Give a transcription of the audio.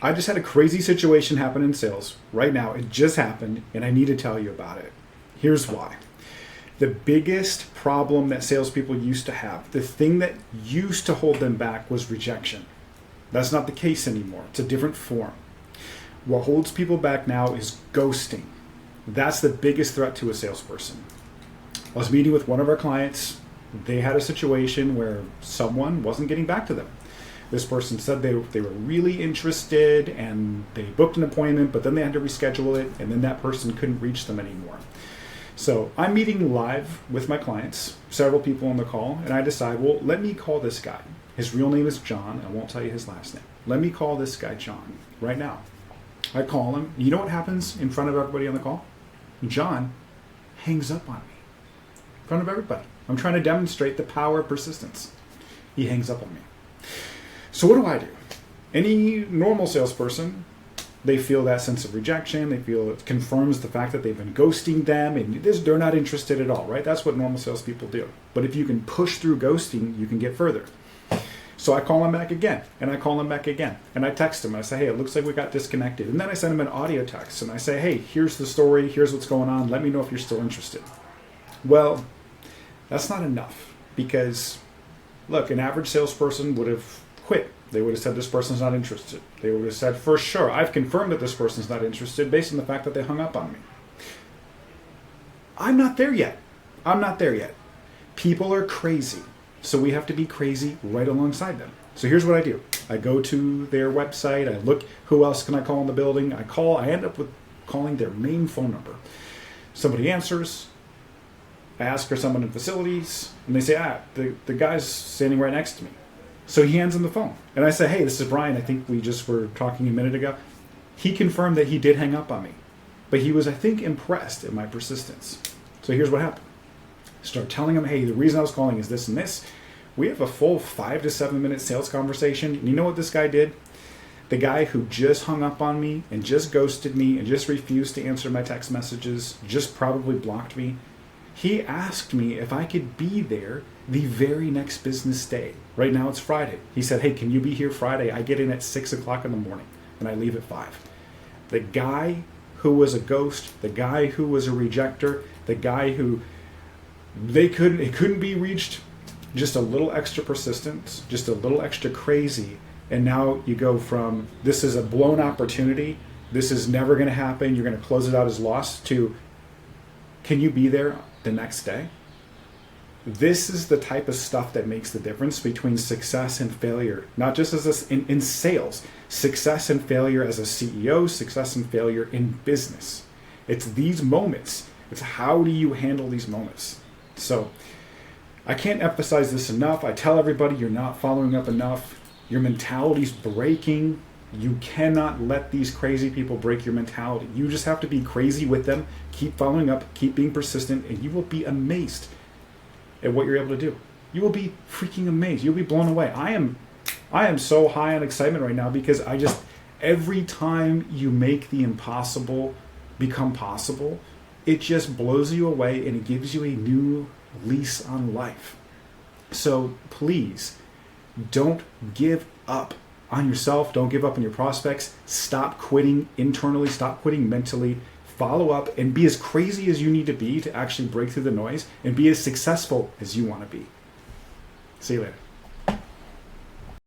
I just had a crazy situation happen in sales right now. It just happened, and I need to tell you about it. Here's why. The biggest problem that salespeople used to have, the thing that used to hold them back, was rejection. That's not the case anymore. It's a different form. What holds people back now is ghosting. That's the biggest threat to a salesperson. I was meeting with one of our clients. They had a situation where someone wasn't getting back to them. This person said they were really interested and they booked an appointment, but then they had to reschedule it, and then that person couldn't reach them anymore. So I'm meeting live with my clients, several people on the call, and I decide, well, let me call this guy. His real name is John. I won't tell you his last name. Let me call this guy John right now. I call him. You know what happens in front of everybody on the call? John hangs up on me in front of everybody. I'm trying to demonstrate the power of persistence. He hangs up on me. So what do? Any normal salesperson, they feel that sense of rejection. They feel it confirms the fact that they've been ghosting them, and they're not interested at all, right? That's what normal salespeople do. But if you can push through ghosting, you can get further. So I call him back again, and I call him back again, and I text him. I say, hey, it looks like we got disconnected. And then I send him an audio text, and I say, hey, here's the story. Here's what's going on. Let me know if you're still interested. Well, that's not enough because, look, an average salesperson would have quit. They would have said this person's not interested. They would have said, for sure, I've confirmed that this person's not interested based on the fact that they hung up on me. I'm not there yet. I'm not there yet. People are crazy. So we have to be crazy right alongside them. So here's what I do. I go to their website. I look, who else can I call in the building? I end up with calling their main phone number. Somebody answers. I ask for someone in facilities, and they say, the guy's standing right next to me. So he hands him the phone. And I say, hey, this is Brian. I think we just were talking a minute ago. He confirmed that he did hang up on me. But he was, I think, impressed at my persistence. So here's what happened. Start telling him, hey, the reason I was calling is this and this. We have a full 5 to 7 minute sales conversation. And you know what this guy did? The guy who just hung up on me and just ghosted me and just refused to answer my text messages, just probably blocked me. He asked me if I could be there the very next business day. Right now it's Friday. He said, hey, can you be here Friday? I get in at 6 o'clock in the morning and I leave at 5. The guy who was a ghost, the guy who was a rejecter, the guy who it couldn't be reached, just a little extra persistence, just a little extra crazy. And now you go from this is a blown opportunity, this is never going to happen, you're going to close it out as lost, to can you be there the next day? This is the type of stuff that makes the difference between success and failure, not just in sales, success and failure as a CEO, success and failure in business. It's these moments. It's how do you handle these moments? So I can't emphasize this enough. I tell everybody you're not following up enough. Your mentality's breaking. You cannot let these crazy people break your mentality. You just have to be crazy with them. Keep following up, keep being persistent, and you will be amazed at what you're able to do. You will be freaking amazed. You'll be blown away. I am so high on excitement right now because every time you make the impossible become possible, it just blows you away and it gives you a new lease on life. So please don't give up on yourself. Don't give up on your prospects. Stop quitting internally. Stop quitting mentally. Follow up and be as crazy as you need to be to actually break through the noise and be as successful as you want to be. See you later.